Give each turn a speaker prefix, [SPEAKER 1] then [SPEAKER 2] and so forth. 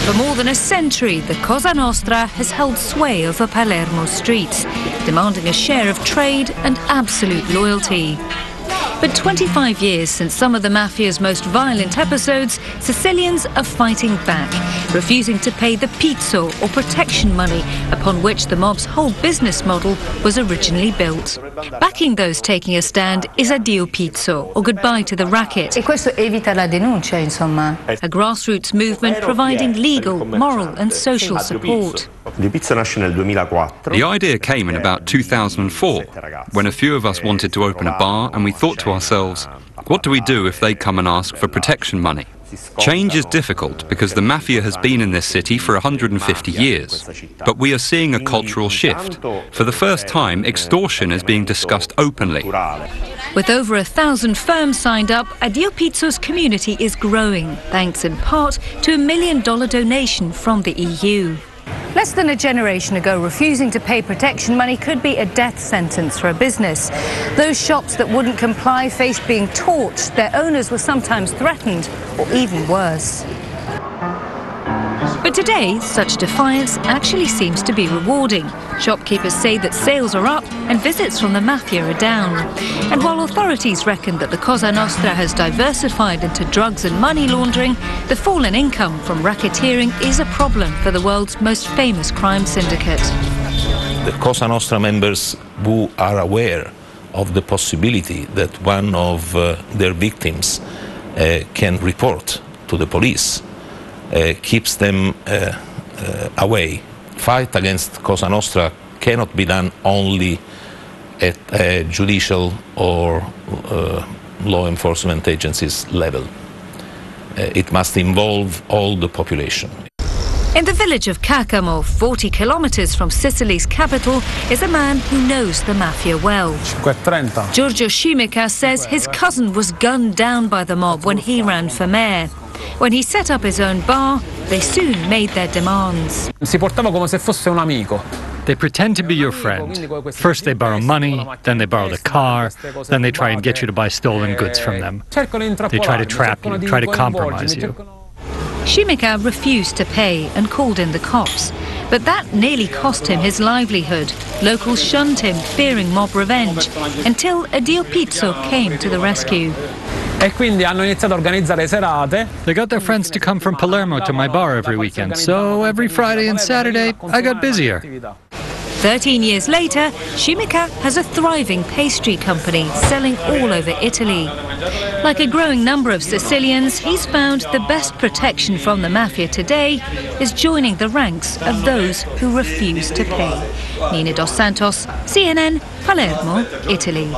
[SPEAKER 1] For more than a century, the Cosa Nostra has held sway over Palermo's streets, demanding a share of trade and absolute loyalty. But 25 years since some of the mafia's most violent episodes, Sicilians are fighting back, refusing to pay the pizzo or protection money upon which the mob's whole business model was originally built. Backing those taking a stand is Addio Pizzo, or goodbye to the racket.
[SPEAKER 2] E questo evita la denuncia, insomma.
[SPEAKER 1] A grassroots movement providing legal, moral and social support.
[SPEAKER 3] The idea came in about 2004, when a few of us wanted to open a bar and we thought to ourselves, what do we do if they come and ask for protection money? Change is difficult because the mafia has been in this city for 150 years. But we are seeing a cultural shift. For the first time, extortion is being discussed openly.
[SPEAKER 1] With over 1,000 firms signed up, Addio Pizzo's community is growing, thanks in part to $1 million donation from the EU.
[SPEAKER 2] Less than a generation ago, refusing to pay protection money could be a death sentence for a business. Those shops that wouldn't comply faced being torched. Their owners were sometimes threatened, or even worse.
[SPEAKER 1] But today, such defiance actually seems to be rewarding. Shopkeepers say that sales are up and visits from the mafia are down. And while authorities reckon that the Cosa Nostra has diversified into drugs and money laundering, the fall in income from racketeering is a problem for the world's most famous crime syndicate.
[SPEAKER 4] The Cosa Nostra members who are aware of the possibility that one of their victims can report to the police keeps them away. Fight against Cosa Nostra cannot be done only at a judicial or law enforcement agencies level. It must involve all the population.
[SPEAKER 1] In the village of Cacamo, 40 kilometres from Sicily's capital, is a man who knows the mafia well. Giorgio Scimica says his cousin was gunned down by the mob when he ran for mayor. When he set up his own bar, they soon made their demands.
[SPEAKER 5] Si portava come se fosse un amico.
[SPEAKER 6] They pretend to be your friend. First they borrow money, then they borrow the car, then they try and get you to buy stolen goods from them. They try to trap you, try to compromise you.
[SPEAKER 1] Scimica refused to pay and called in the cops. But that nearly cost him his livelihood. Locals shunned him, fearing mob revenge, until Addio Pizzo came to the rescue.
[SPEAKER 5] E quindi hanno iniziato a organizzare serate.
[SPEAKER 6] They got their friends to come from Palermo to my bar every weekend, so every Friday and Saturday I got busier.
[SPEAKER 1] 13 years later, Scimica has a thriving pastry company selling all over Italy. Like a growing number of Sicilians, he's found the best protection from the mafia today is joining the ranks of those who refuse to pay. Nina Dos Santos, CNN, Palermo, Italy.